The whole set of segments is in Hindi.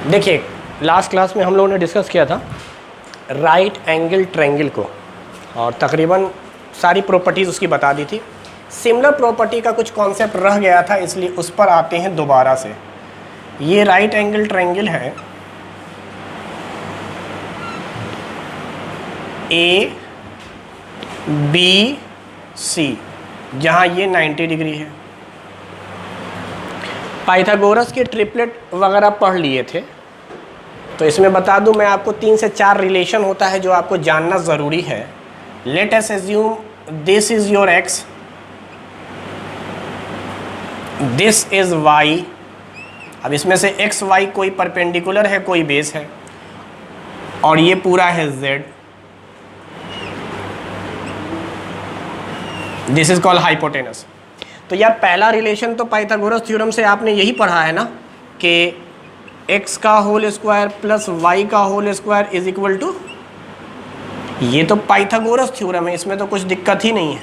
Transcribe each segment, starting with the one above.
देखिए, लास्ट क्लास में हम लोगों ने डिस्कस किया था राइट एंगल ट्रायंगल को, और तकरीबन सारी प्रॉपर्टीज़ उसकी बता दी थी। सिमिलर प्रॉपर्टी का कुछ कॉन्सेप्ट रह गया था, इसलिए उस पर आते हैं दोबारा से। ये राइट एंगल ट्रायंगल है, ए बी सी, जहाँ ये 90 डिग्री है। पाइथागोरस के ट्रिपलेट वगैरह पढ़ लिए थे, तो इसमें बता दूं मैं आपको 3 से 4 रिलेशन होता है जो आपको जानना ज़रूरी है। Let us assume this is your x, this is why. अब इसमें से एक्स वाई कोई परपेंडिकुलर है, कोई बेस है, और ये पूरा है Z. This is called hypotenuse. तो यार पहला रिलेशन तो पाइथागोरस थ्योरम से आपने यही पढ़ा है ना, कि x का होल स्क्वायर प्लस y का whole square is equal to, ये तो पाइथागोरस थ्योरम है, इसमें तो कुछ दिक्कत ही नहीं है।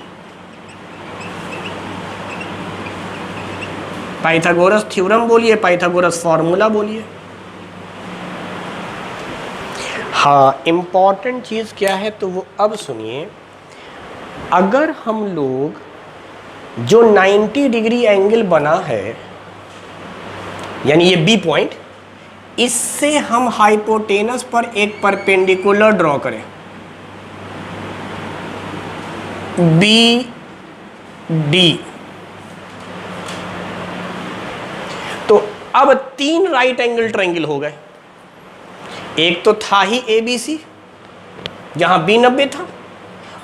पाइथागोरस थ्योरम बोलिए, पाइथागोरस फॉर्मूला बोलिए। हाँ, इंपॉर्टेंट चीज़ क्या है तो वो अब सुनिए। अगर हम लोग जो 90 डिग्री एंगल बना है, यानी ये बी पॉइंट, इससे हम हाइपोटेनस पर एक परपेंडिकुलर ड्रॉ करें, बी डी, तो अब 3 राइट एंगल ट्रायंगल हो गए। एक तो था ही ए बी सी, जहां बी 90 था,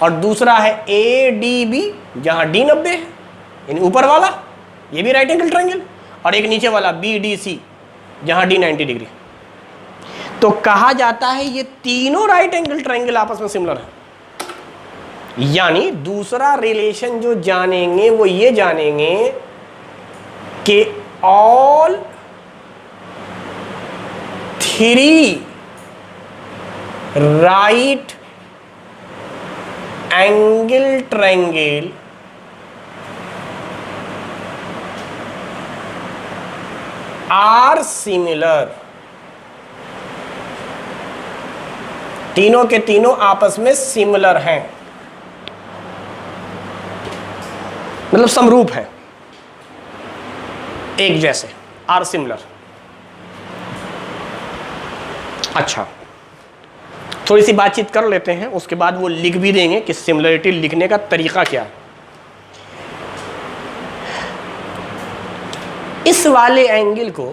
और दूसरा है ए डी बी, जहां डी 90 है, यानी ऊपर वाला ये भी राइट एंगल ट्रायंगल, और एक नीचे वाला बी डी सी, जहां डी 90 डिग्री। तो कहा जाता है ये तीनों राइट एंगल ट्रायंगल आपस में सिमिलर है। यानी दूसरा रिलेशन जो जानेंगे वो ये जानेंगे कि all 3 right angle triangle are similar. तीनों के तीनों आपस में सिमिलर हैं, मतलब समरूप है, एक जैसे, आर सिमिलर। अच्छा, थोड़ी सी बातचीत कर लेते हैं, उसके बाद वो लिख भी देंगे कि सिमिलरिटी लिखने का तरीका क्या है। इस वाले एंगल को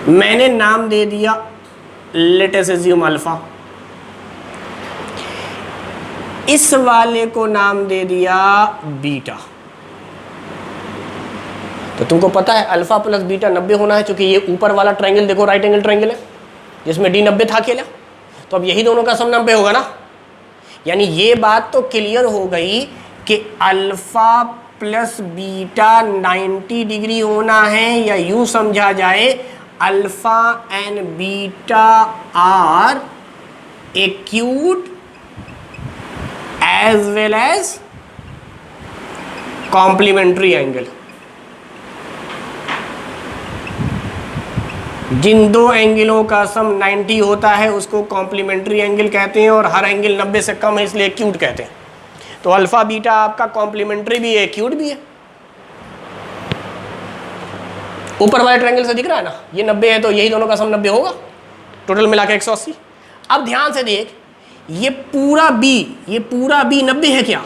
मैंने नाम दे दिया, लेट अस अज्यूम अल्फा। इस वाले को नाम दे दिया बीटा। तो तुमको पता है अल्फा प्लस बीटा 90 होना है, क्योंकि ये ऊपर वाला ट्रायंगल देखो राइट एंगल ट्रायंगल है, जिसमें डी 90 था अकेला। तो अब यही दोनों का सम 90 होगा ना। यानी ये बात तो क्लियर हो गई कि अल्फा प्लस बीटा 90 डिग्री होना है, या यूं समझा जाए alpha and beta are acute as well as complementary angle. जिन दो एंगलों का सम 90 होता है उसको कॉम्प्लीमेंट्री एंगल कहते हैं, और हर एंगल 90 से कम है इसलिए एक्यूट कहते हैं। तो अल्फा बीटा आपका कॉम्प्लीमेंट्री भी है, एक्यूट भी है। ऊपर वाले ट्रायंगल से दिख रहा है ना, ये 90 है तो यही दोनों का सम 90 होगा, टोटल मिला के 180। अब ध्यान से देख, ये पूरा बी 90 है क्या,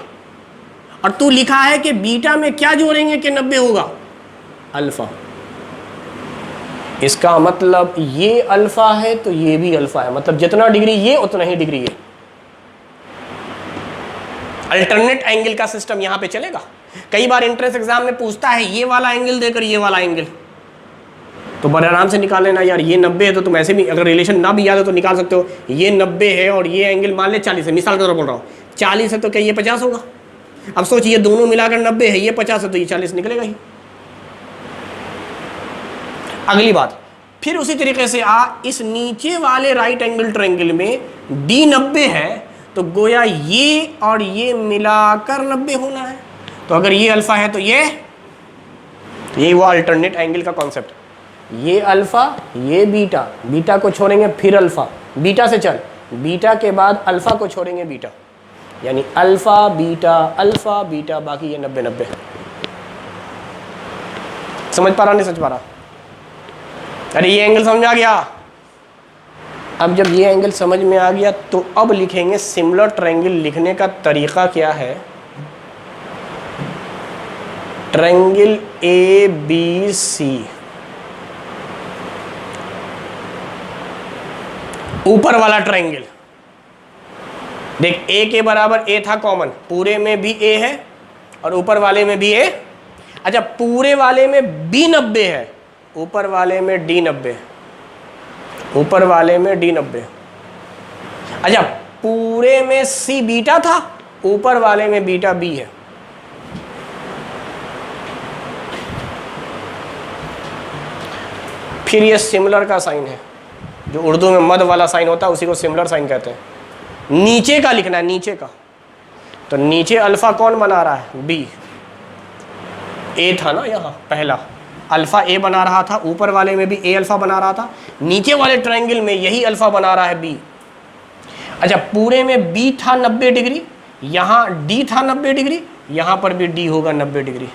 और तू लिखा है कि बीटा में क्या जोड़ेंगे कि 90 होगा, अल्फा। इसका मतलब ये अल्फा है तो ये भी अल्फा है, मतलब जितना डिग्री ये उतना ही डिग्री ये। अल्टरनेट एंगल का सिस्टम यहां पे चलेगा। कई बार एंट्रेंस एग्जाम में पूछता है ये वाला एंगल देकर ये वाला एंगल, तो बड़े आराम से निकाल लेना यार। ये 90 है तो तुम ऐसे भी, अगर रिलेशन ना भी याद हो तो निकाल सकते हो। ये 90 है और ये एंगल मान ले 40 है, मिसाल के तौर पर बोल रहा हूँ, 40 है तो क्या ये 50 होगा। अब सोच, ये दोनों मिलाकर 90 है, ये 50 है तो ये 40 निकलेगा ही। अगली बात, फिर उसी तरीके से इस नीचे वाले राइट एंगल ट्रायंगल में डी 90 है, तो गोया ये और ये मिलाकर 90 होना है। तो अगर ये अल्फा है तो ये वो अल्टरनेट एंगल का कॉन्सेप्ट। ये अल्फा, ये बीटा, बीटा को छोड़ेंगे फिर अल्फा, बीटा से चल, बीटा के बाद अल्फा को छोड़ेंगे बीटा, यानी अल्फा बीटा, बाकी ये 90-90। समझ पा रहा नहीं समझ पा रहा? अरे ये एंगल समझ आ गया? अब जब ये एंगल समझ में आ गया तो अब लिखेंगे सिमिलर ट्रायंगल। लिखने का तरीका क्या है? ट्रायंगल ए बी सी, ऊपर वाला ट्रायंगल देख, ए के बराबर ए था कॉमन, पूरे में भी ए है और ऊपर वाले में भी ए। अच्छा, पूरे वाले में बी 90 है, ऊपर वाले में डी 90, ऊपर वाले में डी 90। अच्छा, पूरे में सी बीटा था, ऊपर वाले में बीटा बी है। फिर ये सिमिलर का साइन है, जो उर्दू में मद वाला साइन होता है उसी को सिमिलर साइन कहते हैं। नीचे का लिखना है, नीचे का। तो नीचे अल्फा कौन बना रहा है? बी। ए था ना यहाँ पहला, अल्फा ए बना रहा था, ऊपर वाले में भी ए अल्फा बना रहा था, नीचे वाले ट्रायंगल में यही अल्फा बना रहा है बी। अच्छा, पूरे में बी था 90 डिग्री, यहाँ डी था 90 डिग्री, यहाँ पर भी डी होगा 90 डिग्री।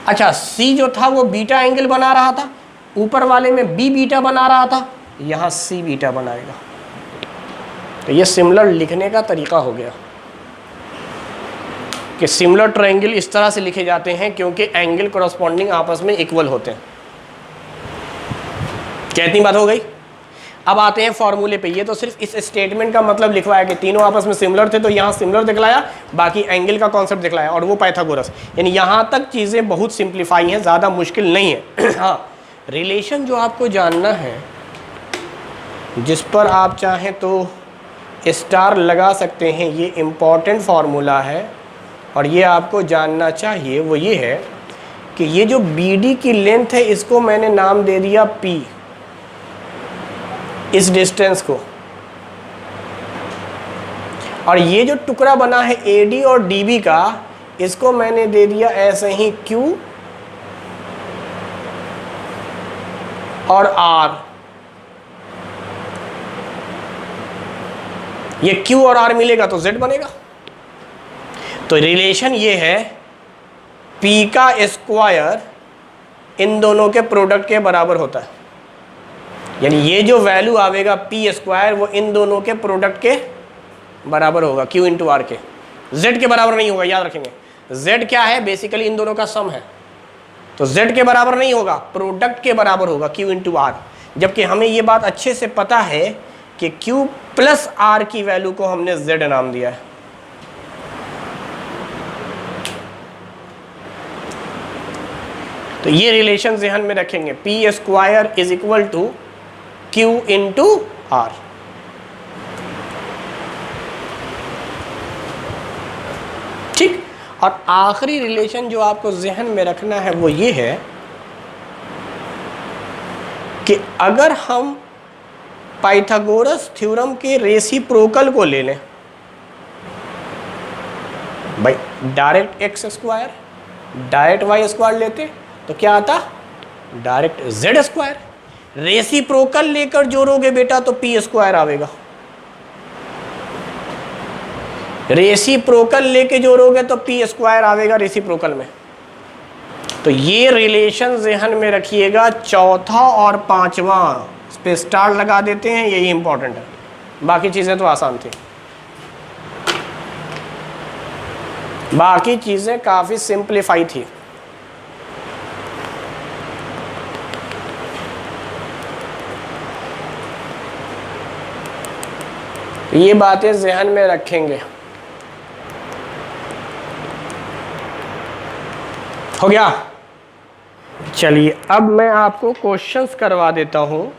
अच्छा, सी जो था वो बीटा एंगल बना रहा था, ऊपर वाले में बी बीटा बना रहा था, यहाँ सी बीटा बनाएगा। तो ये सिमिलर लिखने का तरीका हो गया कि सिमिलर ट्रायंगल इस तरह से लिखे जाते हैं क्योंकि एंगल कॉरस्पॉन्डिंग आपस में इक्वल होते हैं। कितनी बात हो गई? अब आते हैं फॉर्मूले पे। ये तो सिर्फ इस स्टेटमेंट का मतलब लिखवाया कि तीनों आपस में सिमिलर थे, तो यहाँ सिमिलर दिखलाया, बाकी एंगल का कॉन्सेप्ट दिखलाया, और वो पाइथागोरस। यानी यहाँ तक चीज़ें बहुत सिंप्लीफाई हैं, ज़्यादा मुश्किल नहीं है। हाँ, रिलेशन जो आपको जानना है, जिस पर आप चाहें तो स्टार लगा सकते हैं, ये इम्पॉर्टेंट फार्मूला है और ये आपको जानना चाहिए। वो ये है कि ये जो BD की लेंथ है इसको मैंने नाम दे दिया P, इस डिस्टेंस को, और ये जो टुकड़ा बना है AD और DB का, इसको मैंने दे दिया ऐसे ही Q और R। ये Q और R मिलेगा तो Z बनेगा। तो रिलेशन ये है P का स्क्वायर इन दोनों के प्रोडक्ट के बराबर होता है, यानी ये जो वैल्यू आवेगा P स्क्वायर वो इन दोनों के प्रोडक्ट के बराबर होगा, Q इंटू R के। Z के बराबर नहीं होगा, याद रखेंगे। Z क्या है? बेसिकली इन दोनों का सम है, तो Z के बराबर नहीं होगा, प्रोडक्ट के बराबर होगा, Q इंटू R। जबकि हमें ये बात अच्छे से पता है कि Q प्लस R की वैल्यू को हमने Z नाम दिया है। तो ये रिलेशन ध्यान में रखेंगे, P square is equal to Q into R। ठीक। और आखिरी रिलेशन जो आपको जहन में रखना है वो ये है कि अगर हम पाइथागोरस थ्योरम के रेसिप्रोकल को ले लें, भाई direct X square direct Y square लेते तो क्या आता? Direct Z square. रेसिप्रोकल लेकर जोड़ोगे बेटा तो पी स्क्वायर आवेगा, रेसिप्रोकल लेके जोड़ोगे तो पी स्क्वायर आवेगा रेसिप्रोकल में। तो ये रिलेशन ज़हन में रखिएगा। चौथा और पांचवा इस पे स्टार लगा देते हैं, यही इंपॉर्टेंट है, बाकी चीज़ें तो आसान थी, बाकी चीज़ें काफ़ी सिंप्लीफाई थी। ये बातें ज़हन में रखेंगे। हो गया? चलिए अब मैं आपको क्वेश्चंस करवा देता हूँ,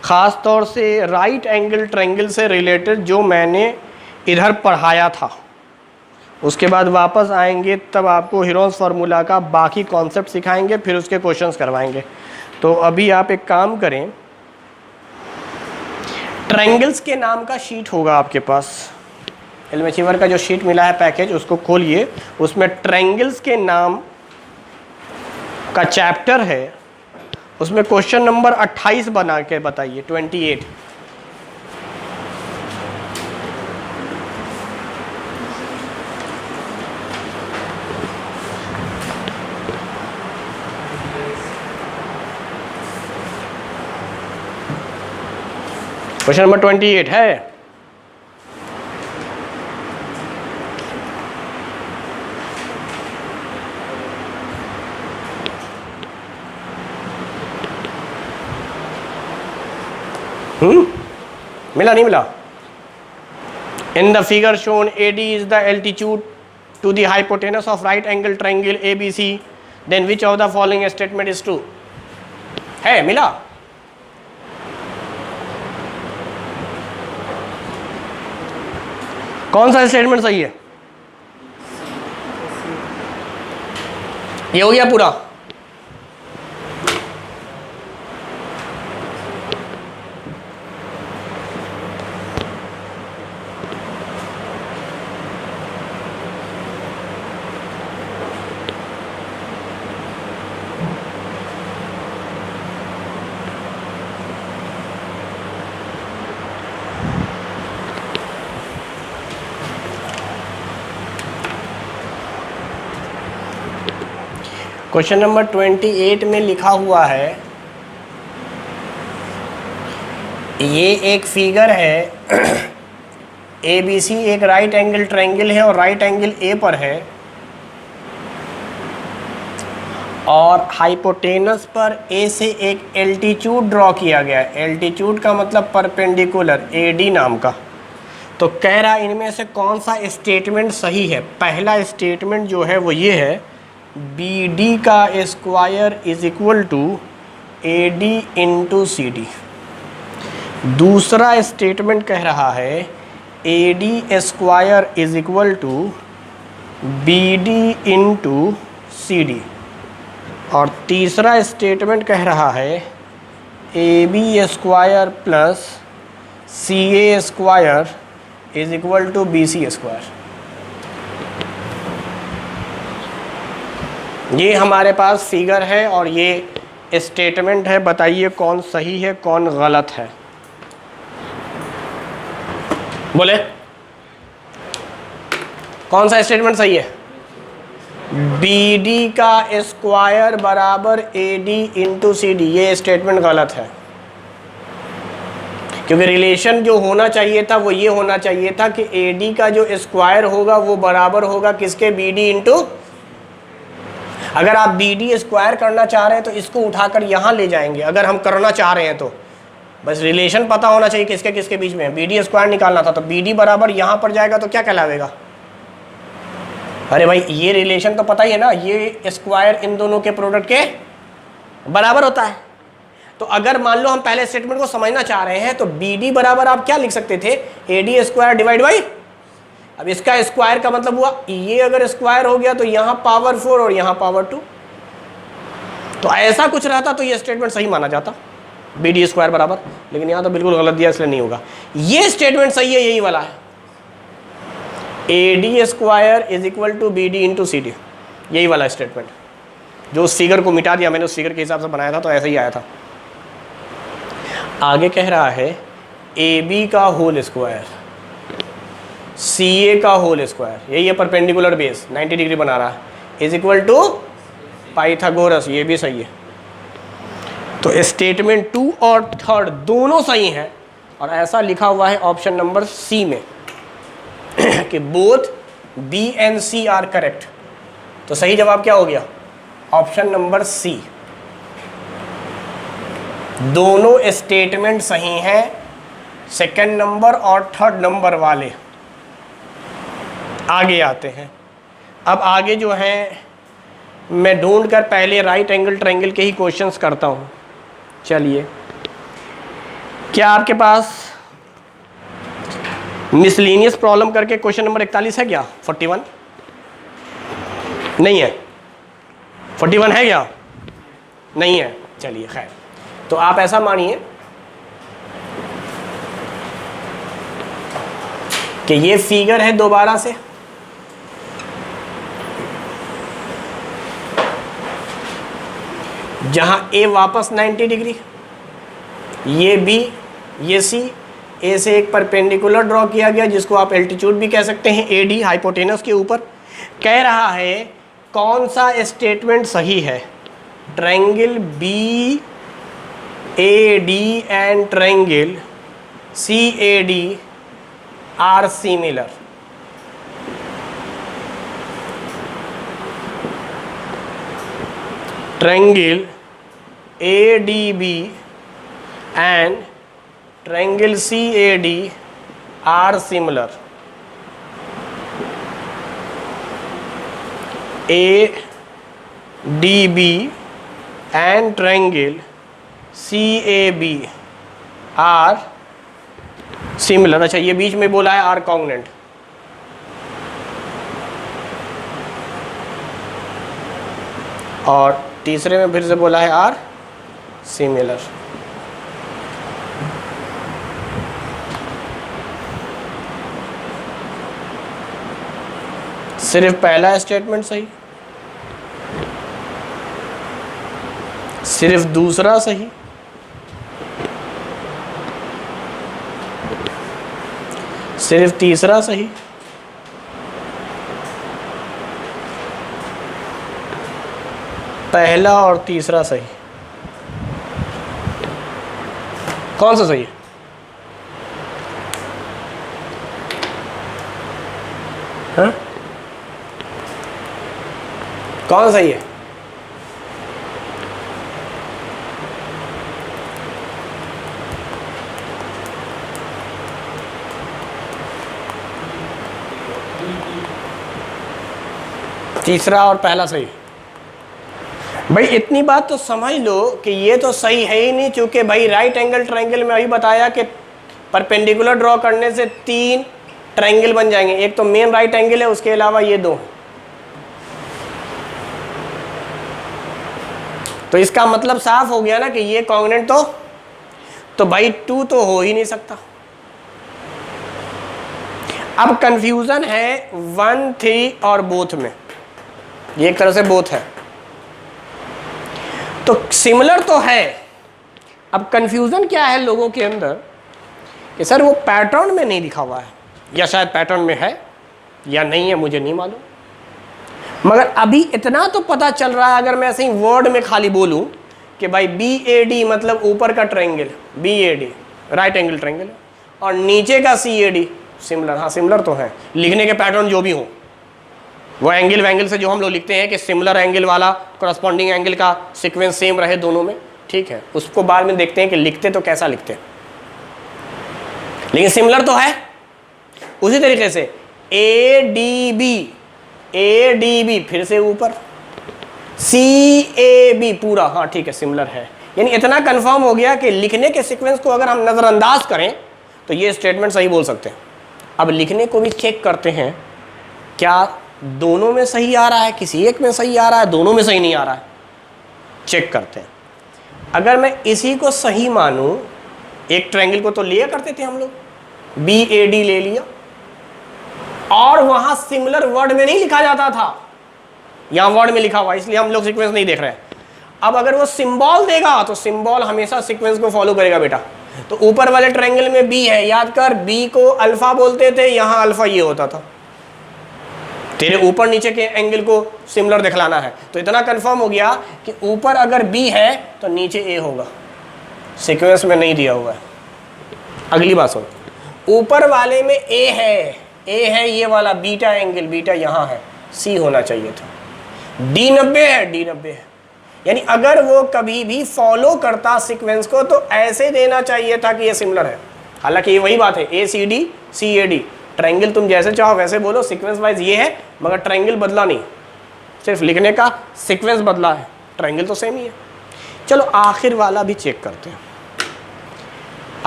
ख़ास तौर से राइट एंगल ट्रायंगल से रिलेटेड जो मैंने इधर पढ़ाया था। उसके बाद वापस आएंगे तब आपको हीरोन्स फार्मूला का बाकी कॉन्सेप्ट सिखाएंगे, फिर उसके क्वेश्चंस करवाएंगे। तो अभी आप एक काम करें, ट्रायंगल्स के नाम का शीट होगा आपके पास, एलमेचीवर का जो शीट मिला है पैकेज उसको खोलिए, उसमें ट्रायंगल्स के नाम का चैप्टर है उसमें क्वेश्चन नंबर 28 बना के बताइए, 28। क्वेश्चन नंबर 28 है। मिला नहीं मिला? In the figure shown AD is the altitude to the hypotenuse of right angle triangle ABC, then which of the following statement is true? है, मिला? कौन सा स्टेटमेंट सही है? ये हो गया पूरा। क्वेश्चन नंबर 28 में लिखा हुआ है, ये एक फिगर है, ABC एक राइट एंगल ट्रायंगल है और राइट एंगल A पर है, और हाइपोटेनस पर A से एक एल्टीट्यूड ड्रॉ किया गया है। एल्टीट्यूड का मतलब परपेंडिकुलर, AD नाम का। तो कह रहा है इनमें से कौन सा स्टेटमेंट सही है। पहला स्टेटमेंट जो है वो ये है, BD का square is equal to AD into CD। दूसरा स्टेटमेंट कह रहा है AD square is equal to BD into CD। और तीसरा स्टेटमेंट कह रहा है AB square plus CA square is equal to BC square. ये हमारे पास फिगर है और ये स्टेटमेंट है। बताइए कौन सही है कौन गलत है? बोले कौन सा स्टेटमेंट सही है? BD का स्क्वायर बराबर AD इंटू CD, ये स्टेटमेंट गलत है। क्योंकि रिलेशन जो होना चाहिए था वो ये होना चाहिए था कि AD का जो स्क्वायर होगा वो बराबर होगा किसके? BD into. अगर आप BD स्क्वायर करना चाह रहे हैं तो इसको उठाकर यहाँ ले जाएंगे, अगर हम करना चाह रहे हैं तो। बस रिलेशन पता होना चाहिए किसके किसके बीच में है। BD स्क्वायर निकालना था तो BD बराबर यहाँ पर जाएगा तो क्या कहलावेगा? अरे भाई ये रिलेशन तो पता ही है ना, ये स्क्वायर इन दोनों के प्रोडक्ट के बराबर होता है। तो अगर मान लो हम पहले स्टेटमेंट को समझना चाह रहे हैं तो BD बराबर आप क्या लिख सकते थे? AD स्क्वायर डिवाइड बाई, अब इसका स्क्वायर का मतलब हुआ ये अगर स्क्वायर हो गया तो यहाँ पावर 4 और यहाँ पावर 2। तो ऐसा कुछ रहता तो ये स्टेटमेंट सही माना जाता, BD स्क्वायर बराबर। लेकिन यहाँ तो बिल्कुल गलत दिया इसलिए नहीं होगा। ये स्टेटमेंट सही है, यही वाला है, AD square is equal to BD into CD। यही वाला स्टेटमेंट जो उस फिगर को मिटा दिया मैंने, उस फिगर के हिसाब से बनाया था तो ऐसा ही आया था। आगे कह रहा है AB का होल स्क्वायर, CA का होल स्क्वायर, यही है परपेंडिकुलर बेस 90 डिग्री बना रहा है, इज इक्वल टू पाइथागोरस। ये भी सही है। तो स्टेटमेंट 2 और 3 दोनों सही हैं और ऐसा लिखा हुआ है ऑप्शन नंबर C में कि both B and C are correct. तो सही जवाब क्या हो गया? Option number C। दोनों स्टेटमेंट सही हैं, सेकंड नंबर और थर्ड नंबर वाले। आगे आते हैं। अब आगे जो है मैं ढूंढ कर पहले राइट एंगल ट्रायंगल के ही क्वेश्चंस करता हूँ। चलिए, क्या आपके पास मिसलेनियस प्रॉब्लम करके क्वेश्चन नंबर 41 है क्या? 41 नहीं है? 41 है क्या? नहीं है। चलिए खैर, तो आप ऐसा मानिए कि ये फिगर है दोबारा से, जहां ए वापस 90 डिग्री, ये बी, ये सी, ए से एक परपेंडिकुलर ड्रॉ किया गया जिसको आप एल्टीट्यूड भी कह सकते हैं, ए डी हाइपोटेनस के ऊपर। कह रहा है कौन सा स्टेटमेंट सही है, triangle B A D and triangle C A D are similar. Triangle A D B and triangle CAD are similar. ADB and triangle CAB are similar. अच्छा, ये बीच में बोला है आर कॉन्ग्नेंट। और तीसरे में फिर से बोला है आर सिमिलर। सिर्फ पहला स्टेटमेंट सही, सिर्फ दूसरा सही, सिर्फ तीसरा सही, पहला और तीसरा सही। कौन सा सही है? हाँ? कौन सही है? तीसरा और पहला सही। भाई इतनी बात तो समझ लो कि ये तो सही है ही नहीं, चूंकि भाई राइट एंगल ट्रायंगल में अभी बताया कि परपेंडिकुलर ड्रॉ करने से 3 ट्रायंगल बन जाएंगे, एक तो मेन राइट एंगल है, उसके अलावा ये 2। तो इसका मतलब साफ हो गया ना कि ये कॉन्ग्नेंट तो भाई 2 तो हो ही नहीं सकता। अब कंफ्यूजन है 1, 3 और बोथ में, ये एक तरह से बोथ है, तो सिमिलर तो है। अब कंफ्यूजन क्या है लोगों के अंदर कि सर वो पैटर्न में नहीं लिखा हुआ है, या शायद पैटर्न में है या नहीं है, मुझे नहीं मालूम। मगर अभी इतना तो पता चल रहा है, अगर मैं ऐसे ही वर्ड में खाली बोलूं कि भाई BAD मतलब ऊपर का triangle BAD right angle triangle, और नीचे का CAD सिमिलर। हाँ सिमिलर तो है, लिखने के पैटर्न जो भी हो, वो एंगल वैंगल से जो हम लोग लिखते हैं कि सिमिलर एंगल वाला करस्पॉन्डिंग एंगल का सीक्वेंस सेम रहे दोनों में, ठीक है, उसको बाद में देखते हैं कि लिखते तो कैसा लिखते हैं, लेकिन सिमिलर तो है। उसी तरीके से ADB फिर से ऊपर, CAB पूरा, हाँ ठीक है सिमिलर है। यानी इतना कंफर्म हो गया कि लिखने के सीक्वेंस को अगर हम नज़रअंदाज करें तो ये स्टेटमेंट सही बोल सकते हैं। अब लिखने को भी चेक करते हैं, क्या दोनों में सही आ रहा है, किसी एक में सही आ रहा है, दोनों में सही नहीं आ रहा है, चेक करते हैं। अगर मैं इसी को सही मानूं, एक ट्रायंगल को तो लिया करते थे हम लोग, BAD ले लिया, और वहां सिमिलर वर्ड में नहीं लिखा जाता था, यहां वर्ड में लिखा हुआ, इसलिए हम लोग सीक्वेंस नहीं देख रहे हैं। अब अगर वो सिंबल देगा तो सिंबल हमेशा सीक्वेंस को फॉलो करेगा बेटा। तो ऊपर वाले ट्रायंगल में B है, याद कर B को अल्फा बोलते थे, यहां अल्फा ये होता था। तेरे ऊपर नीचे के एंगल को सिमिलर दिखलाना है, तो इतना कंफर्म हो गया कि ऊपर अगर B है तो नीचे A होगा, सीक्वेंस में नहीं दिया हुआ है। अगली बात सुन, ऊपर वाले में A है ये वाला बीटा एंगल, बीटा यहाँ है, C होना चाहिए था। D 90 है, D 90 है, यानी अगर वो कभी भी फॉलो करता सीक्वेंस को तो ऐसे देना चाहिए था कि ये सिमिलर है। हालांकि ये वही बात है, ACD CAD ट्रायंगल तुम जैसे चाहो वैसे बोलो, सीक्वेंस वाइज ये है, मगर ट्रायंगल बदला नहीं, सिर्फ लिखने का सीक्वेंस बदला है, ट्रायंगल तो सेम ही है। चलो आखिर वाला भी चेक करते हैं।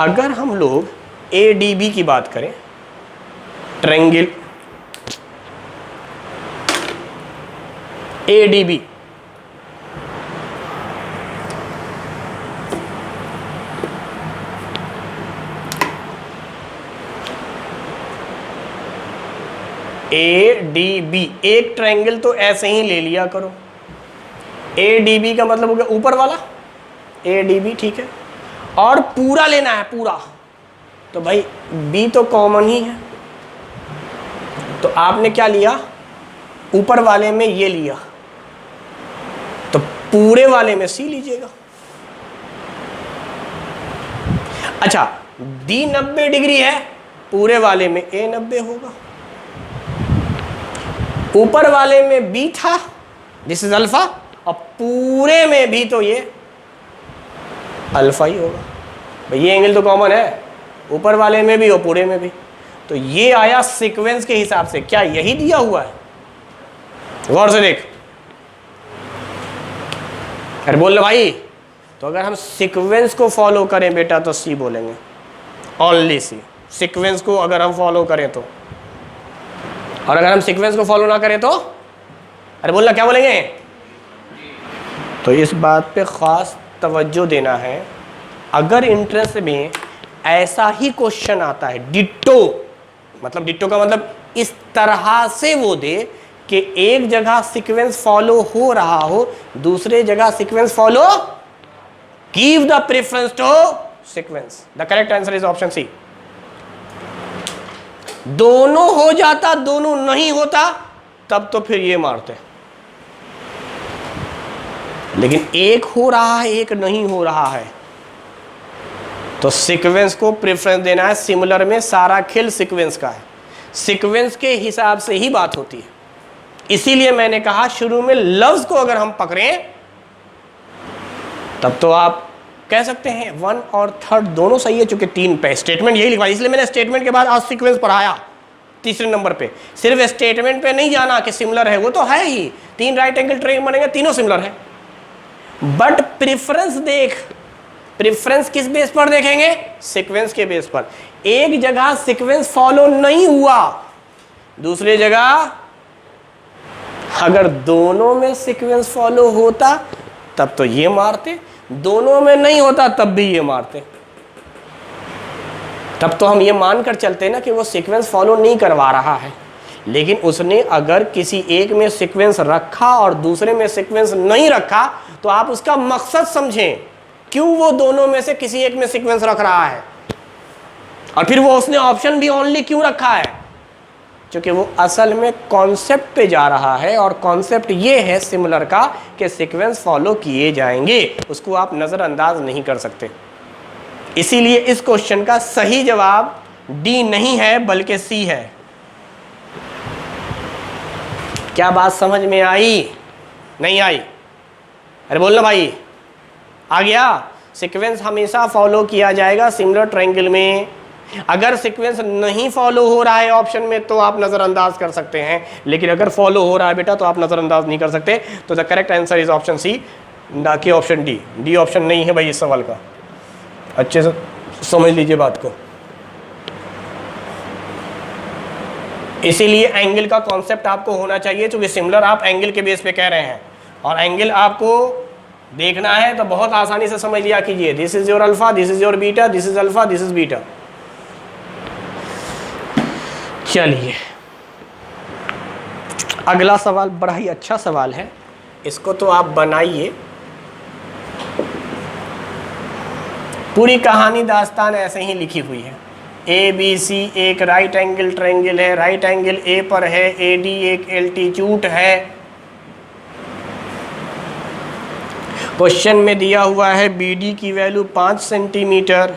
अगर हम लोग ADB की बात करें, ट्रायंगल ADB, ADB एक ट्रायंगल तो ऐसे ही ले लिया करो, ए डी बी का मतलब हो गया ऊपर वाला, ए डी बी, ठीक है। और पूरा लेना है पूरा, तो भाई बी तो कॉमन ही है, तो आपने क्या लिया, ऊपर वाले में ये लिया, तो पूरे वाले में सी लीजिएगा। अच्छा, डी 90 डिग्री है, पूरे वाले में ए 90 होगा, ऊपर वाले में बी था, दिस इज अल्फा, और पूरे में भी तो ये अल्फा ही होगा। भाई ये एंगल तो कॉमन है, ऊपर वाले में भी और पूरे में भी, तो ये आया सीक्वेंस के हिसाब से। क्या यही दिया हुआ है? गौर से देख, अरे बोल रहे भाई, तो अगर हम सीक्वेंस को फॉलो करें बेटा तो सी बोलेंगे, ओनली सी। सीक्वेंस को अगर हम फॉलो करें तो, और अगर हम सीक्वेंस को फॉलो ना करें तो, अरे बोलना क्या बोलेंगे? तो इस बात पे खास तवज्जो देना है। अगर इंट्रेंस में ऐसा ही क्वेश्चन आता है डिट्टो, मतलब डिट्टो का मतलब इस तरह से वो दे कि एक जगह सीक्वेंस फॉलो हो रहा हो, दूसरे जगह sequence follow, give the preference to sequence. The correct answer is option C. दोनों हो जाता, दोनों नहीं होता, तब तो फिर ये मारते, लेकिन एक हो रहा है एक नहीं हो रहा है, तो सीक्वेंस को प्रेफरेंस देना है। सिमिलर में सारा खेल सीक्वेंस का है, सीक्वेंस के हिसाब से ही बात होती है। इसीलिए मैंने कहा शुरू में लफ्ज को अगर हम पकड़ें तब तो आप कह सकते हैं 1 और 3 दोनों सही है, चूंकि 3 पे स्टेटमेंट यही लिखवाई, इसलिए मैंने स्टेटमेंट के बाद आज सीक्वेंस पढ़ाया तीसरे नंबर पे। सिर्फ स्टेटमेंट पे नहीं जाना कि सिमिलर है, वो तो है ही, 3 राइट एंगल ट्रायंगल बनेंगे, तीनों सिमिलर है, बट प्रेफरेंस देख, प्रेफरेंस किस बेस पर देखेंगे? सीक्वेंस के बेस पर। एक जगह सीक्वेंस फॉलो नहीं हुआ, दूसरी जगह अगर दोनों में सीक्वेंस फॉलो होता तब तो ये मारते, दोनों में नहीं होता तब भी ये मारते। तब तो हम ये मानकर चलते ना कि वो सीक्वेंस फॉलो नहीं करवा रहा है, लेकिन उसने अगर किसी एक में सीक्वेंस रखा और दूसरे में सीक्वेंस नहीं रखा तो आप उसका मकसद समझें, क्यों वो दोनों में से किसी एक में सीक्वेंस रख रहा है, और फिर वो उसने ऑप्शन भी ओनली क्यों रखा है? क्योंकि वो असल में कॉन्सेप्ट पे जा रहा है, और कॉन्सेप्ट ये है सिमिलर का कि सीक्वेंस फॉलो किए जाएंगे, उसको आप नज़रअंदाज नहीं कर सकते। इसीलिए इस क्वेश्चन का सही जवाब डी नहीं है बल्कि सी है। क्या बात समझ में आई? नहीं आई? अरे बोलना भाई, आ गया? सीक्वेंस हमेशा फॉलो किया जाएगा सिमिलर ट्रायंगल में। अगर सीक्वेंस नहीं फॉलो हो रहा है ऑप्शन में तो आप नज़रअंदाज कर सकते हैं, लेकिन अगर फॉलो हो रहा है बेटा तो आप नज़रअंदाज नहीं कर सकते। तो the correct answer is option C, ना कि ऑप्शन डी। डी ऑप्शन नहीं है भाई इस सवाल का, अच्छे से समझ लीजिए बात को। इसीलिए एंगल का कॉन्सेप्ट आपको होना चाहिए, क्योंकि सिमिलर आप एंगल के बेस पे कह रहे हैं, और एंगल आपको देखना है तो बहुत आसानी से समझ लिया कीजिए, this is your alpha, this is your beta, this is alpha, this is beta. चलिए अगला सवाल बड़ा ही अच्छा सवाल है, इसको तो आप बनाइए। पूरी कहानी दास्तान ऐसे ही लिखी हुई है। ए बी सी एक राइट एंगल ट्रायंगल है, राइट एंगल ए पर है, ए डी एक एल्टीट्यूड है। क्वेश्चन में दिया हुआ है बी डी की वैल्यू 5 सेंटीमीटर,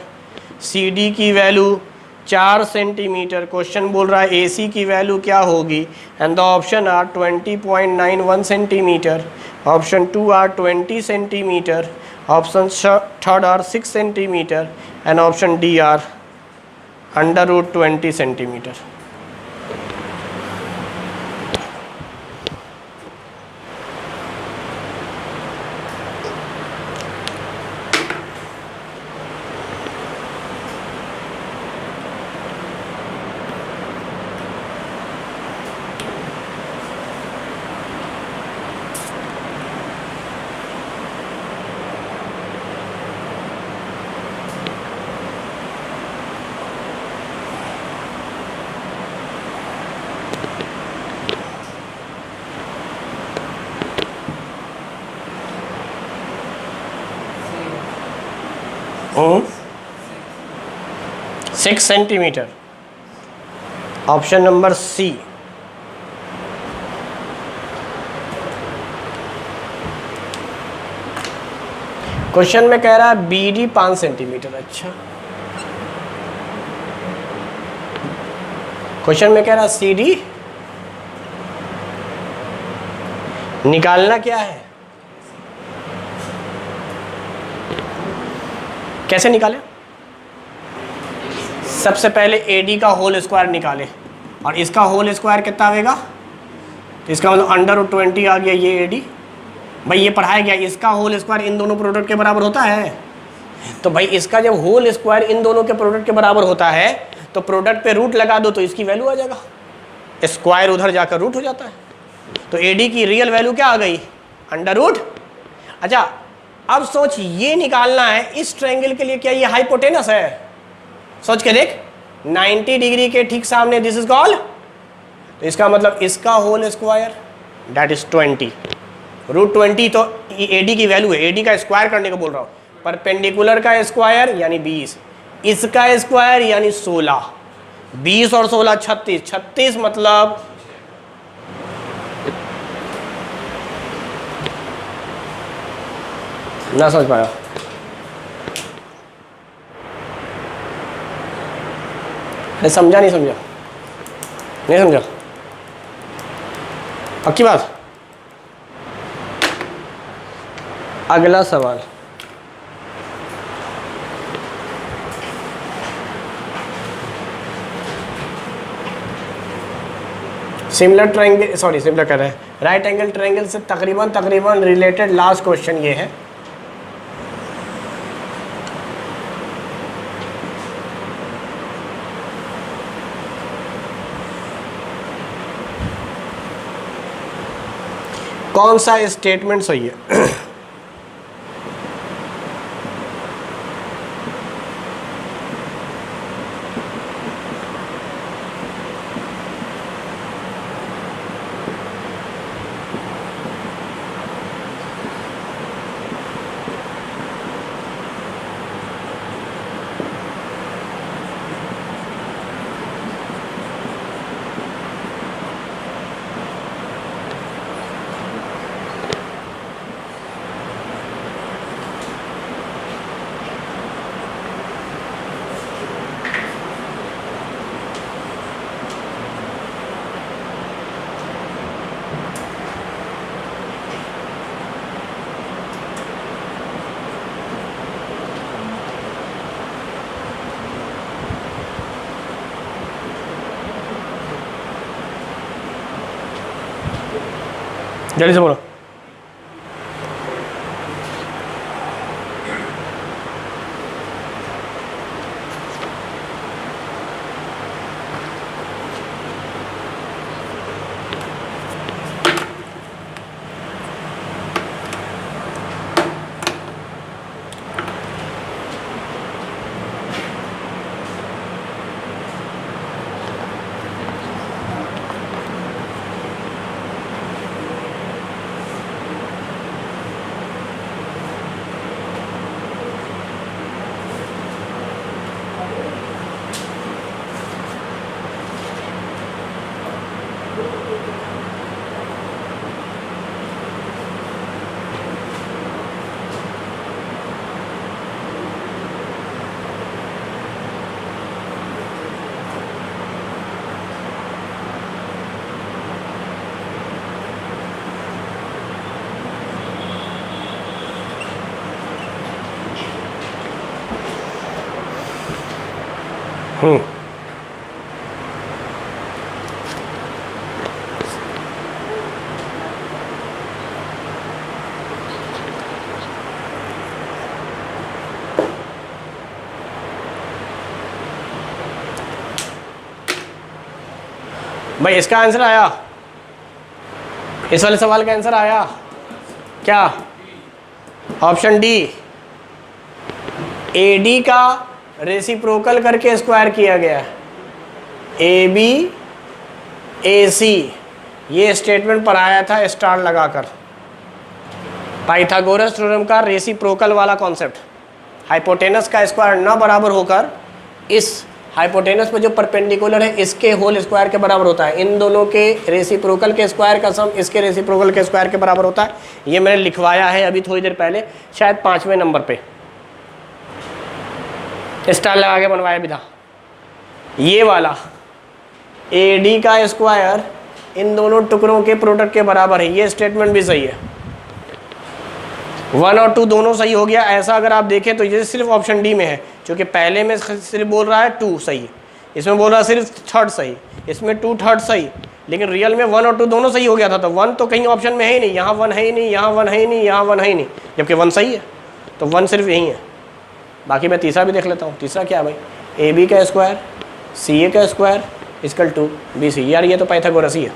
सी डी की वैल्यू 4 सेंटीमीटर। क्वेश्चन बोल रहा है ए सी की वैल्यू क्या होगी, and the option are 20.91 centimetre, option 2 are 20 centimetre, option 3 are 6 centimetre, and option D are √20 centimetre. 6 centimetre, option number C. Question में कह रहा है BD 5 सेंटीमीटर। अच्छा, क्वेश्चन में कह रहा है CD निकालना क्या है, कैसे निकाले? सबसे पहले AD का होल स्क्वायर निकाले, और इसका होल स्क्वायर कितना आएगा? तो इसका मतलब √20 आ गया ये AD। भाई ये पढ़ाया गया, इसका होल स्क्वायर इन दोनों प्रोडक्ट के बराबर होता है। तो भाई इसका जब होल स्क्वायर इन दोनों के प्रोडक्ट के बराबर होता है तो प्रोडक्ट पे रूट लगा दो तो इसकी वैल्यू आ जाएगा, स्क्वायर उधर जाकर रूट हो जाता है। तो AD की रियल वैल्यू क्या आ गई? √। अच्छा, अब सोच ये निकालना है इस ट्रायंगल के लिए, क्या ये हाइपोटेनस है? सोच के देख, 90 डिग्री के ठीक सामने दिस इज कॉल्ड, तो इसका मतलब इसका होल स्क्वायर दैट इज 20, √20। तो AD की वैल्यू है, AD का स्क्वायर करने को बोल रहा हूँ। परपेंडिकुलर का स्क्वायर यानी 20, इसका स्क्वायर यानी 16, 20 और 16 36, 36 मतलब ना समझ पाया? अरे समझा नहीं समझा? नहीं समझा? पक्की बात? अगला सवाल, सिमिलर ट्रायंगल, सॉरी सिमिलर कर रहे हैं, राइट एंगल ट्रायंगल से तकरीबन रिलेटेड लास्ट क्वेश्चन ये है। कौन सा स्टेटमेंट सही है? जल्दी से बोलो। भाई इसका आंसर आया, इस वाले सवाल का आंसर आया क्या? ऑप्शन डी, AD का रेसिप्रोकल करके स्क्वायर किया गया है, AB AC, ये स्टेटमेंट पढ़ाया था स्टार लगाकर, पाइथागोरस थ्योरम का रेसिप्रोकल वाला कॉन्सेप्ट हाइपोटेनस का स्क्वायर ना बराबर होकर इस हाइपोटेनस पर जो परपेंडिकुलर है इसके होल स्क्वायर के बराबर होता है। इन दोनों के रेसिप्रोकल के स्क्वायर का सम इसके रेसिप्रोकल के स्क्वायर के बराबर होता है। ये मैंने लिखवाया है अभी थोड़ी देर पहले, शायद 5वें नंबर पे स्टार लगा के बनवाया भी था। ये वाला AD का स्क्वायर इन दोनों टुकड़ों के प्रोडक्ट के बराबर है। ये स्टेटमेंट भी सही है, 1 और 2 दोनों सही हो गया। ऐसा अगर आप देखें तो ये सिर्फ ऑप्शन डी में है, क्योंकि पहले में सिर्फ बोल रहा है 2 सही, इसमें बोल रहा है सिर्फ थर्ड सही, इसमें 2 थर्ड सही, लेकिन रियल में 1 और 2 दोनों सही हो गया था। तो 1 तो कहीं ऑप्शन में है ही नहीं, यहाँ 1 है ही नहीं, यहाँ 1 है ही नहीं, यहाँ 1 है ही नहीं, जबकि 1 सही है। तो 1 सिर्फ यही है। बाकी मैं तीसरा भी देख लेता हूँ। तीसरा क्या है भाई, AB का स्क्वायर CA का स्क्वायर इक्वल टू BC। यार ये तो पाइथागोरस ही है।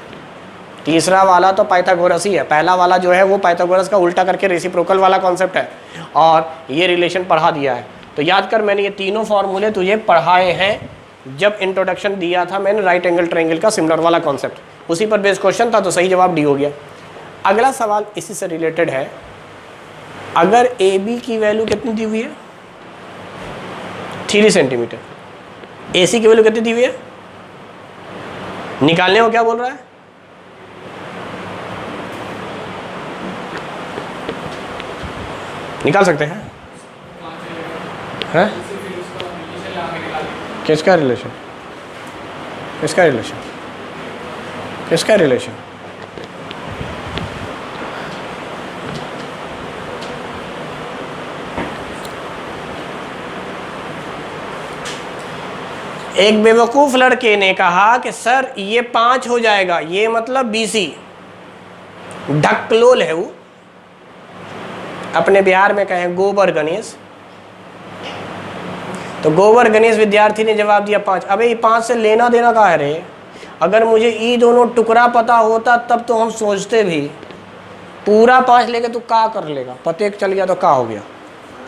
तीसरा वाला तो पाइथागोरस ही है, पहला वाला जो है वो पाइथागोरस का उल्टा करके रेसिप्रोकल वाला कॉन्सेप्ट है, और ये रिलेशन पढ़ा दिया है। तो याद कर, मैंने ये तीनों फॉर्मूले तुझे पढ़ाए हैं जब इंट्रोडक्शन दिया था मैंने राइट एंगल ट्रायंगल का सिमिलर वाला कॉन्सेप्ट, उसी पर बेस्ड क्वेश्चन था। तो सही जवाब डी हो गया। अगला सवाल इसी से रिलेटेड है। अगर AB की वैल्यू कितनी दी हुई है, 3 सेंटीमीटर, AC की वैल्यू कितनी दी हुई है, निकालने को क्या बोल रहा है, निकाल सकते हैं? हैं? किसका रिलेशन, किसका रिलेशन, किसका रिलेशन? एक बेवकूफ लड़के ने कहा कि सर ये 5 हो जाएगा, ये मतलब BC। ढकलोल है वो, अपने बिहार में कहें गोबर गणेश। तो गोबर गणेश विद्यार्थी ने जवाब दिया 5। अबे ये 5 से लेना देना कहाँ है रे? अगर मुझे ये दोनों टुकड़ा पता होता तब तो हम सोचते भी, पूरा 5 लेके तू क्या कर लेगा, पते चल गया तो क्या हो गया,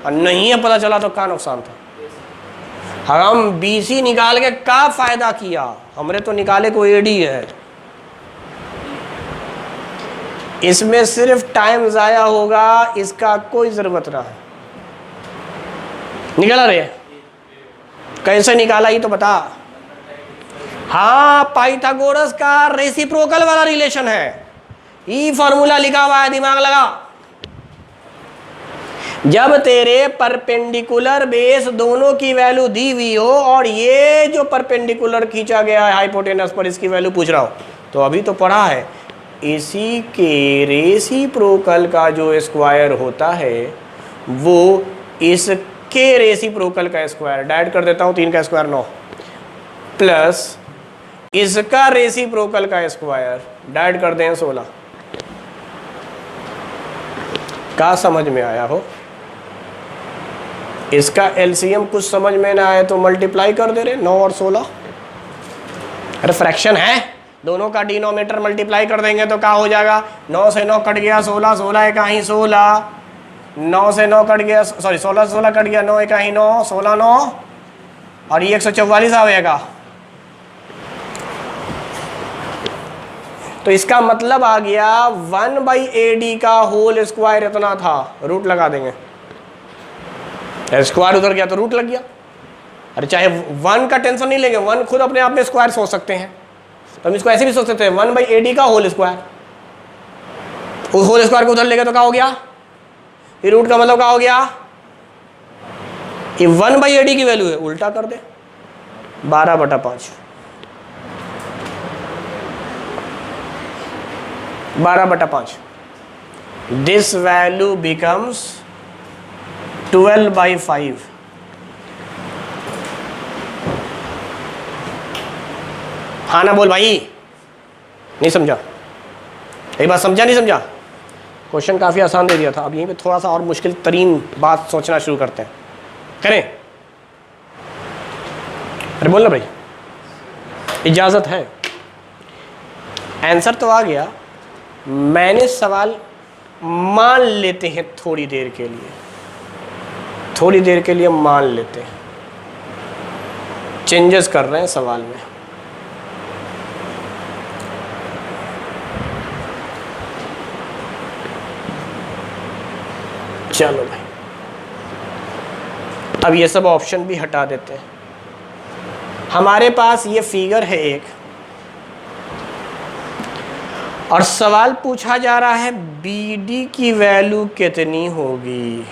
और नहीं है पता चला तो क्या नुकसान था। हम BC निकाल के क्या फायदा किया, हमरे तो निकाले को AD है। इसमें सिर्फ टाइम जाया होगा, इसका कोई जरूरत ना है। निकाला रे, कैसे निकाला ये तो बता। हाँ, पाइथागोरस का रेसिप्रोकल वाला रिलेशन है, ये फॉर्मूला लिखा हुआ है, दिमाग लगा। जब तेरे परपेंडिकुलर बेस दोनों की वैल्यू दी हुई हो और ये जो परपेंडिकुलर खींचा गया है हाइपोटेनस पर, इसकी वैल्यू पूछ रहा हो, तो अभी तो पढ़ा है इसी के रेसिप्रोकल का जो स्क्वायर होता है वो इसके रेसिप्रोकल का स्क्वायर, डाइड कर देता हूं, 3 का स्क्वायर 9, प्लस इसका रेसिप्रोकल का स्क्वायर, डाइड कर दें 16। का समझ में आया हो? इसका LCM कुछ समझ में ना आए तो मल्टीप्लाई कर दे रहे 9 और 16। अरे फ्रैक्शन है, दोनों का डिनोमिनेटर मल्टीप्लाई कर देंगे तो क्या हो जाएगा, 9 से 9 कट गया 16, 16 एक ही 16, 9 से 9 कट गया, सॉरी 16 से 16 कट गया, 9 एक ही 9, 16 9, और ये 144 आएगा। तो इसका मतलब आ गया 1/AD का होल स्क्वायर इतना था, रूट लगा देंगे, स्क्वायर उधर गया तो रूट लग गया। अरे चाहे 1 का टेंशन नहीं लेंगे, 1 खुद अपने आप में स्क्वायर सोच सकते हैं, तो हम इसको ऐसे भी सोच सकते हैं 1/AD का होल स्क्वायर, उस होल स्क्वायर को उधर लेंगे तो क्या हो गया, ये रूट का मतलब क्या हो गया, ये 1/AD की वैल्यू है, उल्टा कर दे 12/5, 12/5। This value becomes 12/5। हाँ ना बोल भाई, नहीं समझा, ये बात समझा नहीं समझा? क्वेश्चन काफ़ी आसान दे दिया था, अब यहीं पे थोड़ा सा और मुश्किल तरीन बात सोचना शुरू करते हैं, करें? अरे बोल ना भाई, इजाज़त है। आंसर तो आ गया, मैंने सवाल मान लेते हैं थोड़ी देर के लिए, थोड़ी देर के लिए मान लेते हैं, चेंजेस कर रहे हैं सवाल में। चलो भाई, अब ये सब ऑप्शन भी हटा देते हैं। हमारे पास ये फिगर है एक, और सवाल पूछा जा रहा है BD की वैल्यू कितनी होगी,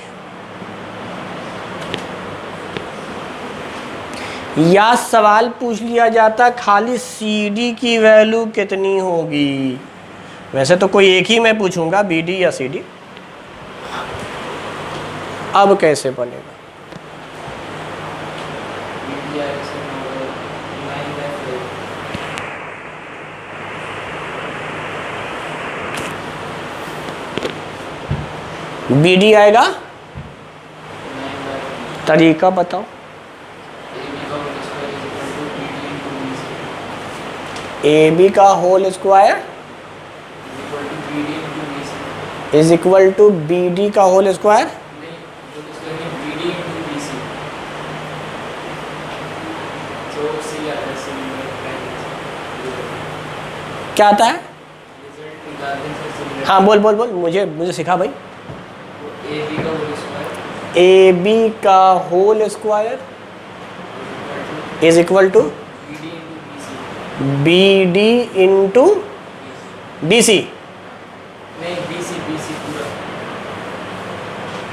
या सवाल पूछ लिया जाता खाली CD की वैल्यू कितनी होगी। वैसे तो कोई एक ही मैं पूछूंगा, BD या CD। अब कैसे बनेगा? BD आएगा, तरीका बताओ। AB का whole square is equal to BD का होल स्क्वायर। क्या आता है? हाँ बोल बोल बोल, मुझे सिखा भाई। AB का whole square is equal to BD into BC।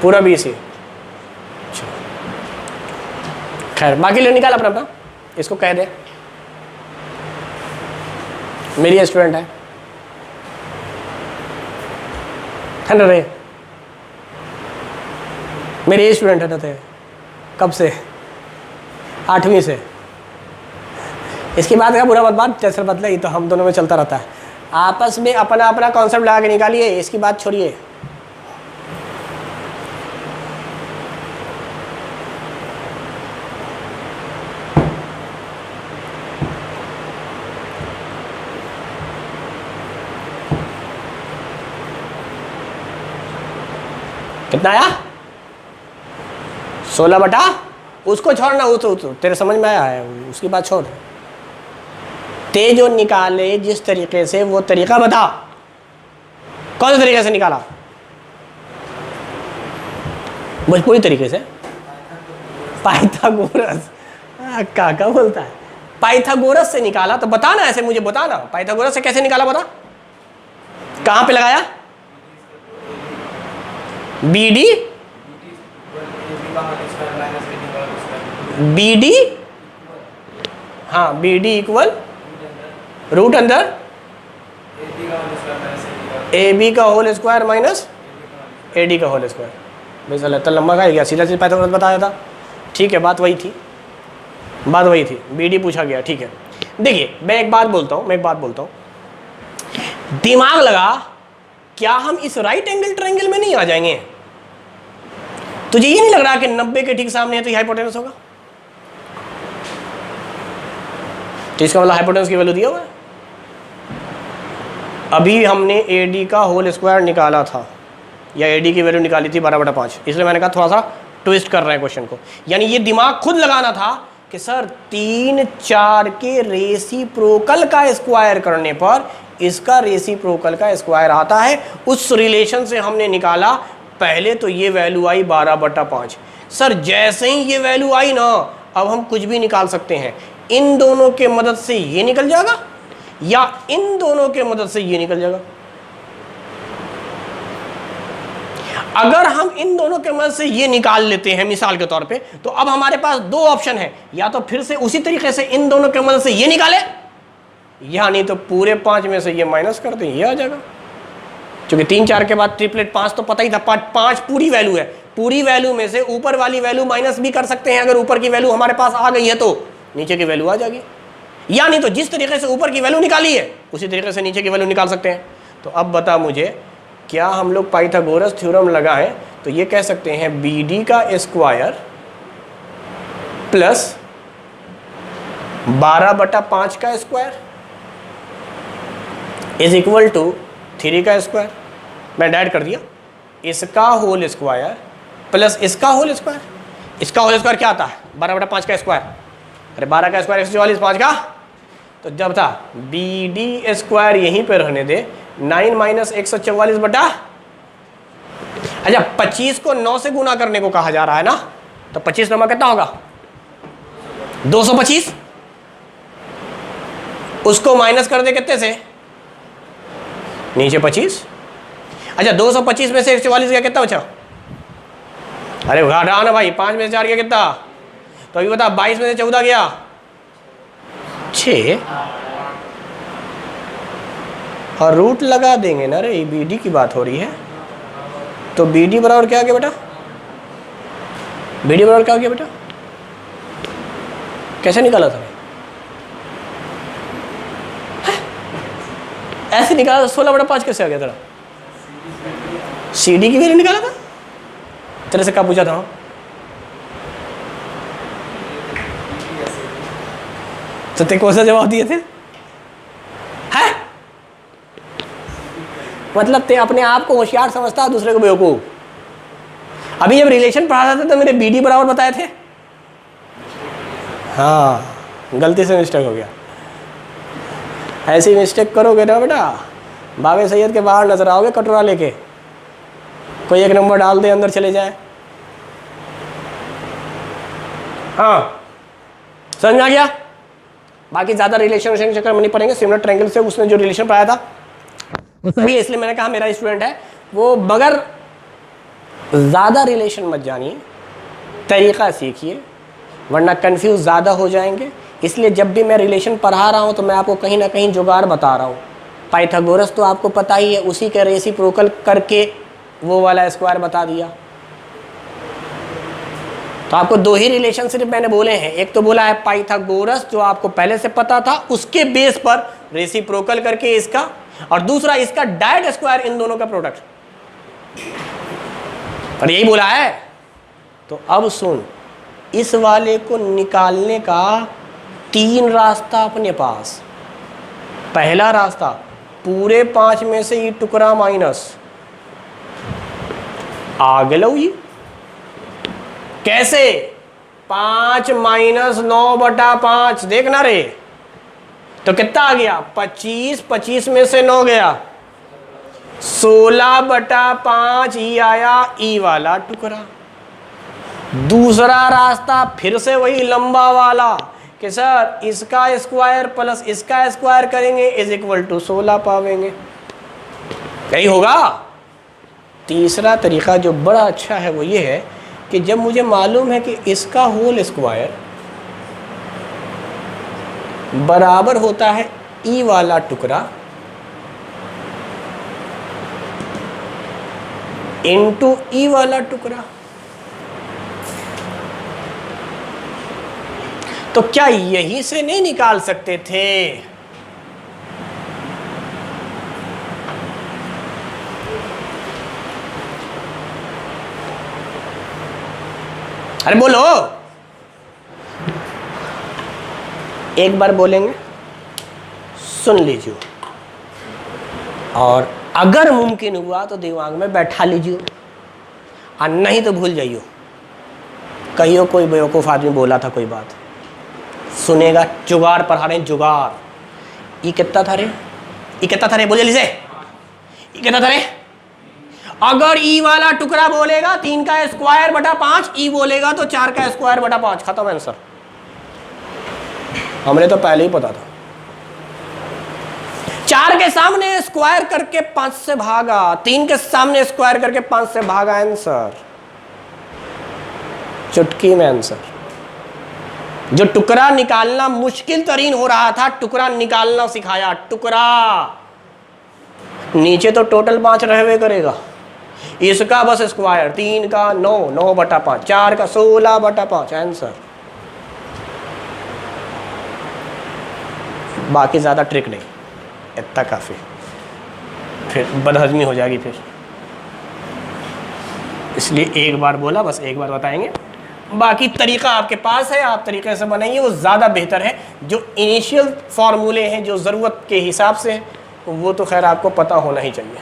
पूरा BC। अच्छा खैर, बाकी लोग निकाल अपना अपना, इसको कह दे मेरी स्टूडेंट है ना रे, मेरी स्टूडेंट है ना थे। कब से? 8वीं से। इसकी बात का बुरा मत बात, जैसे बदला ही तो हम दोनों में चलता रहता है। आपस में अपना अपना कॉन्सेप्ट लगा के निकालिए, इसकी बात छोड़िए। कितना आया? 16 बटा, उसको छोड़ना, वो तो तेरे समझ में आया है, उसकी बात छोड़। ते जो निकाले जिस तरीके से, वो तरीका बता, कौन से तरीके से निकाला? भोजपुरी तरीके से। पाइथागोरस, काका बोलता है पाइथागोरस से निकाला। तो बता ना, ऐसे मुझे बता ना, पाइथागोरस से कैसे निकाला बता। कहां पे लगाया? BD BD, हाँ BD इक्वल रूट अंदर AB का होल स्क्वायर माइनस AD का होल स्क्वायर। वैसा लगता लंबा का गया, सीधा सीधा पाइथागोरस बताया था। ठीक है, बात वही थी, बात वही थी। BD पूछा गया, ठीक है। देखिए मैं एक बात बोलता हूँ, दिमाग लगा, क्या हम इस राइट एंगल ट्रायंगल में नहीं आ जाएंगे? तुझे ये नहीं लग रहा कि 90 के ठीक सामने है तो ये हाइपोटेनस होगा? तो इसका मतलब हाइपोटेनस की वैल्यू दिया हुआ है। अभी हमने AD का होल स्क्वायर निकाला था, या AD की वैल्यू निकाली थी 12/5, इसलिए मैंने कहा थोड़ा सा ट्विस्ट कर रहे हैं क्वेश्चन को। यानी ये दिमाग खुद लगाना था कि सर 3 4 के रेसिप्रोकल का स्क्वायर करने पर इसका रेसिप्रोकल का स्क्वायर आता है। उस रिलेशन से हमने निकाला, पहले तो ये वैल्यू आई 12/5। सर जैसे ही ये वैल्यू आई ना, अब हम कुछ भी निकाल सकते हैं। इन दोनों के मदद से ये निकल जाएगा, या इन दोनों के मदद से ये निकल जाएगा। अगर हम इन दोनों के मदद से ये निकाल लेते हैं मिसाल के तौर पे, तो अब हमारे पास 2 ऑप्शन है, या तो फिर से उसी तरीके से इन दोनों के मदद से ये निकाले, या नहीं तो पूरे 5 में से ये माइनस कर दें, ये आ जाएगा। क्योंकि 3 4 के बाद ट्रिपलेट 5 तो पता ही था, 5 पूरी वैल्यू है। पूरी वैल्यू में से ऊपर वाली वैल्यू माइनस भी कर सकते हैं। अगर ऊपर की वैल्यू हमारे पास आ गई है तो नीचे की वैल्यू आ जाएगी, या नहीं तो जिस तरीके से ऊपर की वैल्यू निकाली है उसी तरीके से नीचे की वैल्यू निकाल सकते हैं। तो अब बता मुझे, क्या हम लोग पाइथागोरस थ्योरम लगाएं तो ये कह सकते हैं BD का स्क्वायर प्लस 12/5 का स्क्वायर इज इक्वल टू 3 का स्क्वायर। मैं ऐड कर दिया, इसका होल स्क्वायर प्लस इसका होल स्क्वायर। इसका होल स्क्वायर क्या आता है? 12/5 का स्क्वायर। अरे 12 का स्क्वायर 144, 5 का, तो जब था BD स्क्वायर यहीं पे रहने दे, 9 माइनस 144 बटा, अच्छा 25 को 9 से गुना करने को कहा जा रहा है ना, तो 25 नंबर कितना होगा 225, उसको माइनस कर दे कितने से, नीचे 25। अच्छा 225 में से 144 गया, कितना बचा, अरे घटा ना भाई, 5 में से 4 गया कितना, तो अभी बता 22 में से 14 गया 6, और रूट लगा देंगे ना रे, बी डी की बात हो रही है, तो बी डी बराबर क्या आ गया बेटा, बी डी बराबर क्या हो गया बेटा, कैसे निकाला था, ऐसे निकाला 16/5 कैसे आ गया तेरा, सी डी की वैल्यू निकाला था, तेरे से क्या पूछा था, तो ते कौन सा जवाब दिए थे, है मतलब ते अपने आप को होशियार समझता, दूसरे को बेवकूफ। अभी जब रिलेशन पढ़ा था तो मेरे बी डी बराबर बताए थे, हाँ गलती से मिस्टेक हो गया, ऐसी मिस्टेक करोगे ना बेटा बाबे सैयद के बाहर नजर आओगे कटोरा लेके, कोई एक नंबर डाल दे अंदर चले जाए। हाँ समझ में आ गया, बाकी ज़्यादा रिलेशन चक्कर में नहीं पड़ेंगे, सिमिलर ट्रायंगल से उसने जो रिलेशन पढ़ाया था वो सही है, इसलिए मैंने कहा मेरा स्टूडेंट है वो, बगैर ज़्यादा रिलेशन मत जानिए, तरीक़ा सीखिए वरना कंफ्यूज ज़्यादा हो जाएंगे। इसलिए जब भी मैं रिलेशन पढ़ा रहा हूँ तो मैं आपको कहीं ना कहीं जुगाड़ बता रहा हूँ। पाइथागोरस तो आपको पता ही है, उसी के रेसिप्रोकल करके वो वाला स्क्वायर बता दिया। तो आपको 2 ही रिलेशन सिर्फ मैंने बोले हैं, एक तो बोला है पाइथागोरस जो आपको पहले से पता था, उसके बेस पर रेसिप्रोकल करके इसका, और दूसरा इसका डायरेक्ट स्क्वायर, इन दोनों का प्रोडक्ट, और यही बोला है। तो अब सुन, इस वाले को निकालने का 3 रास्ता अपने पास। पहला रास्ता, पूरे 5 में से ये टुकड़ा माइनस, आगे लो ये कैसे, 5 - 9/5 देखना रे, तो कितना आ गया 25, 25 में से 9 गया 16/5, ई आया ई वाला टुकड़ा। दूसरा रास्ता फिर से वही लंबा वाला कि सर इसका स्क्वायर प्लस इसका स्क्वायर करेंगे = 16 पावेंगे, यही होगा। तीसरा तरीका जो बड़ा अच्छा है वो ये है कि जब मुझे मालूम है कि इसका होल स्क्वायर बराबर होता है ई वाला टुकड़ा इनटू ई वाला टुकड़ा, तो क्या यहीं से नहीं निकाल सकते थे? अरे बोलो, एक बार बोलेंगे, सुन लीजिए, और अगर मुमकिन हुआ तो दिमाग में बैठा लीजिए, और नहीं तो भूल जाइए। कहियो कोई बेवकूफ़ आदमी बोला था कोई बात, सुनेगा, जुगाड़ पढ़ा रहे हैं, जुगाड़। ये कितना था रे, ये कितना था रे, बोल जल्दी से, ये कितना था रे? अगर ई वाला टुकड़ा बोलेगा 3 का स्क्वायर बटा 5, ई बोलेगा तो 4 का स्क्वायर बटा 5, खत्म आंसर। हमने तो पहले ही पता था। 4 के सामने स्क्वायर करके 5 से भागा, 3 के सामने स्क्वायर करके 5 से भागा, आंसर चुटकी में आंसर। जो टुकड़ा निकालना मुश्किल तरीन हो रहा था, टुकड़ा निकालना सिखाया। टुकड़ा नीचे तो टोटल 5 रहवे करेगा, इसका बस स्क्वायर, 3 का 9, 9/5, 4 का 16/5, आंसर। बाकी ज़्यादा ट्रिक नहीं, इतना काफ़ी, फिर बदहजमी हो जाएगी फिर, इसलिए एक बार बोला, बस एक बार बताएंगे। बाकी तरीका आपके पास है, आप तरीके से बनाइए, वो ज़्यादा बेहतर है। जो इनिशियल फार्मूले हैं जो ज़रूरत के हिसाब से, वो तो खैर आपको पता होना ही चाहिए।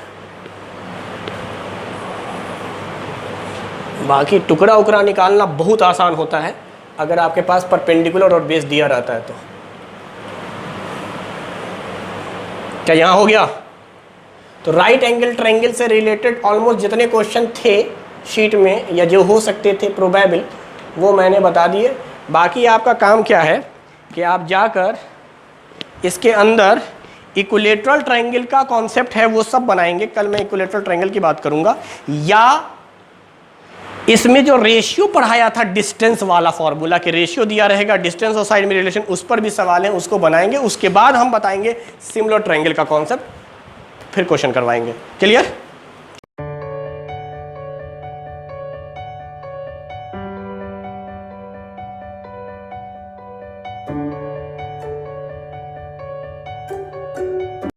बाकी टुकड़ा उकड़ा निकालना बहुत आसान होता है अगर आपके पास परपेंडिकुलर और बेस दिया रहता है तो। क्या यहाँ हो गया? तो राइट एंगल ट्रायंगल से रिलेटेड ऑलमोस्ट जितने क्वेश्चन थे शीट में या जो हो सकते थे प्रोबेबल, वो मैंने बता दिए। बाकी आपका काम क्या है कि आप जाकर इसके अंदर इक्विलेटरल ट्रायंगल का कॉन्सेप्ट है वो सब बनाएंगे। कल मैं इक्विलेटरल ट्रायंगल की बात करूंगा, या इसमें जो रेशियो पढ़ाया था डिस्टेंस वाला फॉर्मूला के रेशियो दिया रहेगा, डिस्टेंस और साइड में रिलेशन, उस पर भी सवाल है, उसको बनाएंगे। उसके बाद हम बताएंगे सिमिलर ट्रायंगल का कॉन्सेप्ट, फिर क्वेश्चन करवाएंगे। क्लियर?